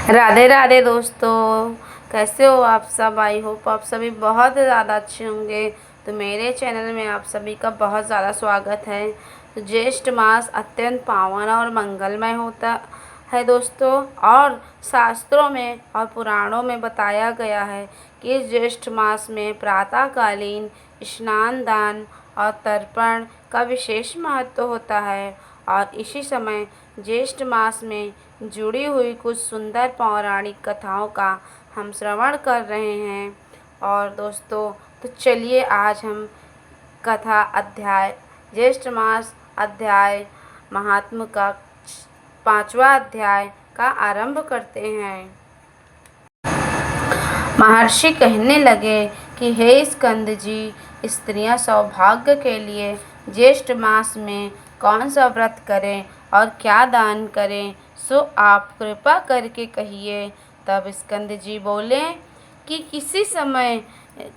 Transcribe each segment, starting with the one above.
राधे राधे दोस्तों, कैसे हो आप सब। आई होप आप सभी बहुत ज़्यादा अच्छे होंगे। तो मेरे चैनल में आप सभी का बहुत ज़्यादा स्वागत है। तो ज्येष्ठ मास अत्यंत पावन और मंगलमय होता है दोस्तों। और शास्त्रों में और पुराणों में बताया गया है कि इस ज्येष्ठ मास में प्रातःकालीन स्नान दान और तर्पण का विशेष महत्व होता है। और इसी समय ज्येष्ठ मास में जुड़ी हुई कुछ सुंदर पौराणिक कथाओं का हम श्रवण कर रहे हैं। और दोस्तों, तो चलिए आज हम कथा अध्याय ज्येष्ठ मास अध्याय महात्म का 5वां अध्याय का आरंभ करते हैं। महर्षि कहने लगे कि हे स्कंद जी, स्त्रियां सौभाग्य के लिए ज्येष्ठ मास में कौन सा व्रत करें और क्या दान करें, सो आप कृपा करके कहिए। तब स्कंद जी बोले कि किसी समय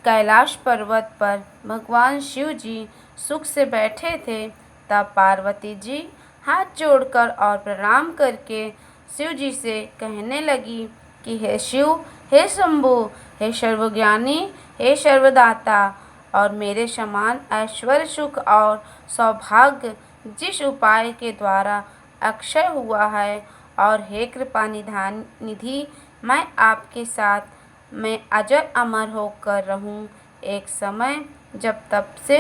कैलाश पर्वत पर भगवान शिव जी सुख से बैठे थे। तब पार्वती जी हाथ जोड़कर और प्रणाम करके शिव जी से कहने लगी कि हे शिव, हे शंभु, हे सर्वज्ञानी, हे सर्वदाता, और मेरे समान ऐश्वर्य सुख और सौभाग्य जिस उपाय के द्वारा अक्षय हुआ है, और हे कृपा निधान निधि, मैं आपके साथ मैं अजर अमर होकर रहूं। एक समय जब तप से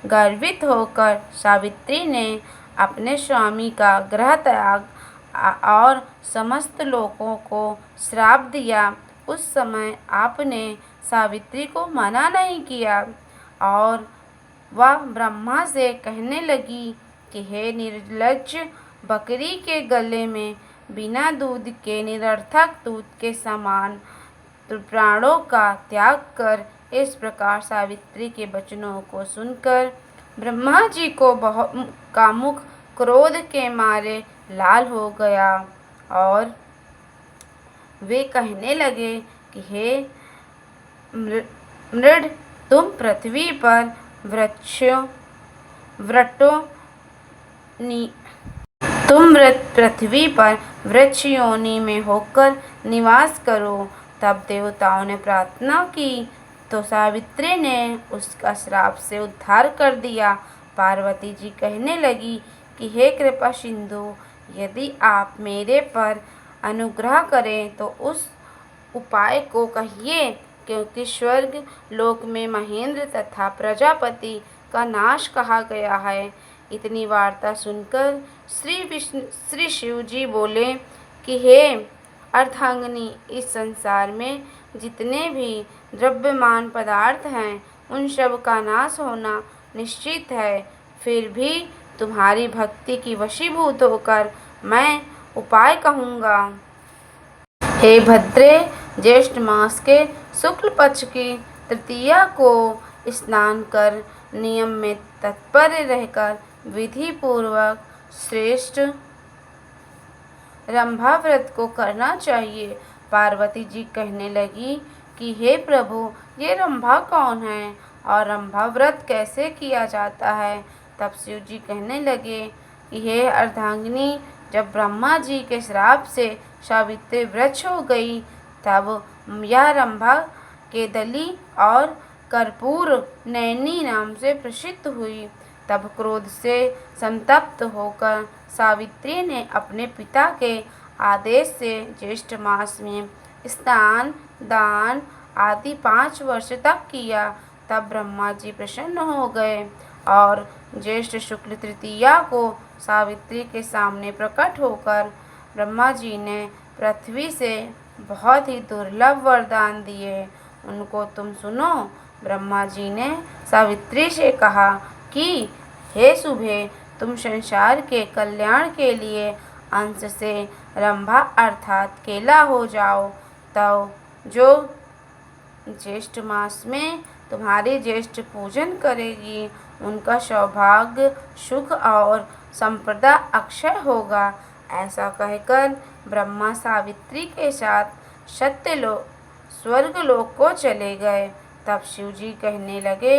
गर्वित होकर सावित्री ने अपने स्वामी का गृह त्याग और समस्त लोगों को श्राप दिया, उस समय आपने सावित्री को मना नहीं किया। और वह ब्रह्मा से कहने लगी कि हे निर्लज्ज, बकरी के गले में बिना दूध के निरर्थक दूध के समान प्राणों का त्याग कर। इस प्रकार सावित्री के वचनों को सुनकर ब्रह्मा जी को बहुत का मुख क्रोध के मारे लाल हो गया, और वे कहने लगे कि हे मृड, तुम पृथ्वी पर पृथ्वी पर वृक्ष योनि में होकर निवास करो। तब देवताओं ने प्रार्थना की तो सावित्री ने उसका श्राप से उद्धार कर दिया। पार्वती जी कहने लगी कि हे कृपा सिंधु, यदि आप मेरे पर अनुग्रह करें तो उस उपाय को कहिए, क्योंकि स्वर्ग लोक में महेंद्र तथा प्रजापति का नाश कहा गया है। इतनी वार्ता सुनकर श्री शिव जी बोले कि हे अर्धांगिनी, इस संसार में जितने भी द्रव्यमान पदार्थ हैं उन सब का नाश होना निश्चित है। फिर भी तुम्हारी भक्ति की वशीभूत होकर मैं उपाय कहूँगा। हे भद्रे, ज्येष्ठ मास के शुक्ल पक्ष की तृतीया को स्नान कर नियम में तत्पर रहकर विधि पूर्वक श्रेष्ठ रंभा व्रत को करना चाहिए। पार्वती जी कहने लगी कि हे प्रभु, ये रंभा कौन है और रंभा व्रत कैसे किया जाता है। तब शिव जी कहने लगे कि हे अर्धांगिनी, जब ब्रह्मा जी के श्राप से सावित्री वृक्ष हो गई, तब यह रंभा केदली और कर्पूर नैनी नाम से प्रसिद्ध हुई। तब क्रोध से संतप्त होकर सावित्री ने अपने पिता के आदेश से ज्येष्ठ मास में स्नान दान आदि 5 वर्ष तक किया। तब ब्रह्मा जी प्रसन्न हो गए और ज्येष्ठ शुक्ल तृतीया को सावित्री के सामने प्रकट होकर ब्रह्मा जी ने पृथ्वी से बहुत ही दुर्लभ वरदान दिए। उनको तुम सुनो। ब्रह्मा जी ने सावित्री से कहा कि हे शुभे, तुम संसार के कल्याण के लिए अंश से रंभा अर्थात केला हो जाओ। तो जो ज्येष्ठ मास में तुम्हारी ज्येष्ठ पूजन करेगी, उनका सौभाग्य सुख और संपदा अक्षय होगा। ऐसा कहकर ब्रह्मा सावित्री के साथ स्वर्गलोक को चले गए। तब शिव जी कहने लगे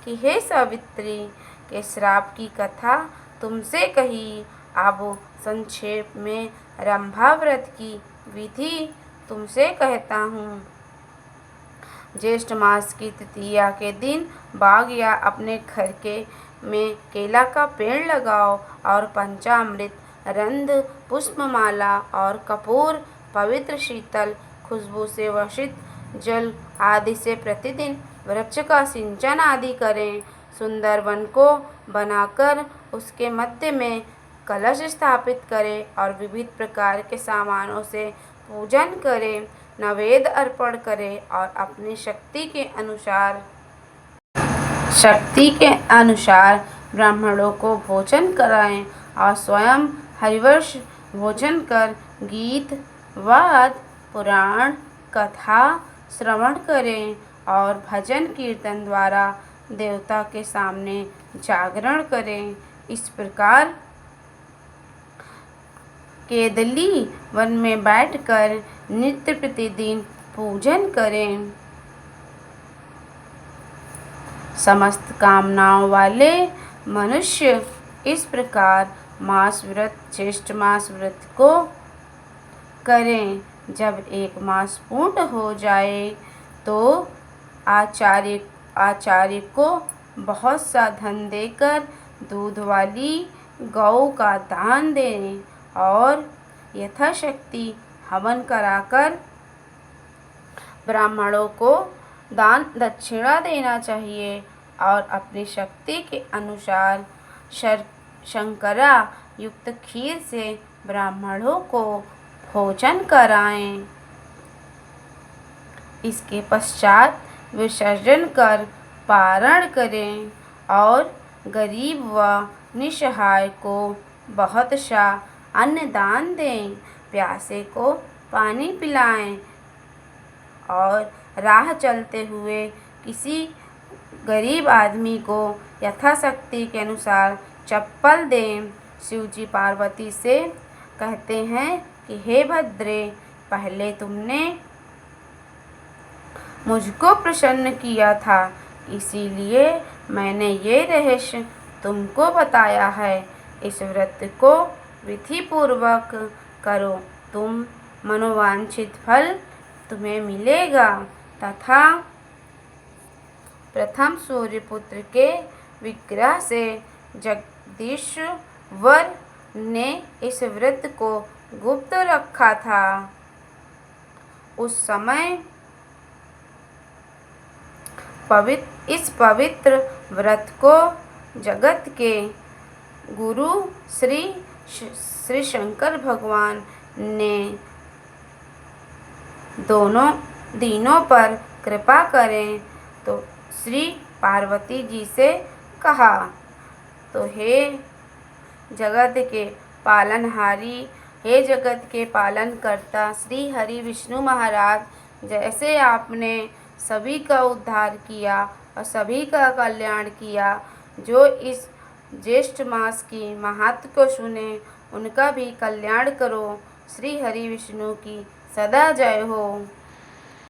कि हे सावित्री, के श्राप की कथा तुमसे कही। अब संक्षेप में रंभा व्रत की विधि तुमसे कहता हूँ। ज्येष्ठ मास की तृतीया के दिन बाग या अपने घर के में केला का पेड़ लगाओ और पंचामृत, रंध, पुष्पमाला और कपूर, पवित्र शीतल खुशबू से वर्षित जल आदि से प्रतिदिन वृक्ष का सिंचन आदि करें। सुंदर वन को बनाकर उसके मध्य में कलश स्थापित करें और विविध प्रकार के सामानों से पूजन करें, नैवेद्य अर्पण करें और अपनी शक्ति के अनुसार ब्राह्मणों को भोजन कराएं और स्वयं हरिवंश भोजन कर गीत, वाद, पुराण, कथा श्रवण करें और भजन कीर्तन द्वारा देवता के सामने जागरण करें। इस प्रकार केदली वन में बैठकर नित्य प्रतिदिन पूजन करें। समस्त कामनाओं वाले मनुष्य इस प्रकार मास व्रत, ज्येष्ठ मास व्रत को करें। जब एक मास पूर्ण हो जाए तो आचार्य को बहुत सा धन देकर दूध वाली गौ का दान दें और यथाशक्ति हवन कराकर ब्राह्मणों को दान दक्षिणा देना चाहिए और अपनी शक्ति के अनुसार शर्करा युक्त खीर से ब्राह्मणों को भोजन कराएं। इसके पश्चात विसर्जन कर पारण करें और गरीब व निसहाय को बहुत सा अन्न दान दें, प्यासे को पानी पिलाएं और राह चलते हुए किसी गरीब आदमी को यथाशक्ति के अनुसार चप्पल दें। शिवजी पार्वती से कहते हैं कि हे भद्रे, पहले तुमने मुझको प्रसन्न किया था, इसीलिए मैंने ये रहस्य तुमको बताया है। इस व्रत को विधि पूर्वक करो, तुम मनोवांछित फल तुम्हें मिलेगा। तथा प्रथम सूर्यपुत्र के विग्रह से जगदीश्वर ने इस व्रत को गुप्त रखा था। उस समय इस पवित्र व्रत को जगत के गुरु श्री शंकर भगवान ने दोनों दिनों पर कृपा करें तो श्री पार्वती जी से कहा। तो हे जगत के पालनहारी, हे जगत के पालन करता श्री हरि विष्णु महाराज, जैसे आपने सभी का उद्धार किया और सभी का कल्याण किया, जो इस ज्येष्ठ मास की महात्म को सुने उनका भी कल्याण करो। श्री हरि विष्णु की सदा जय हो।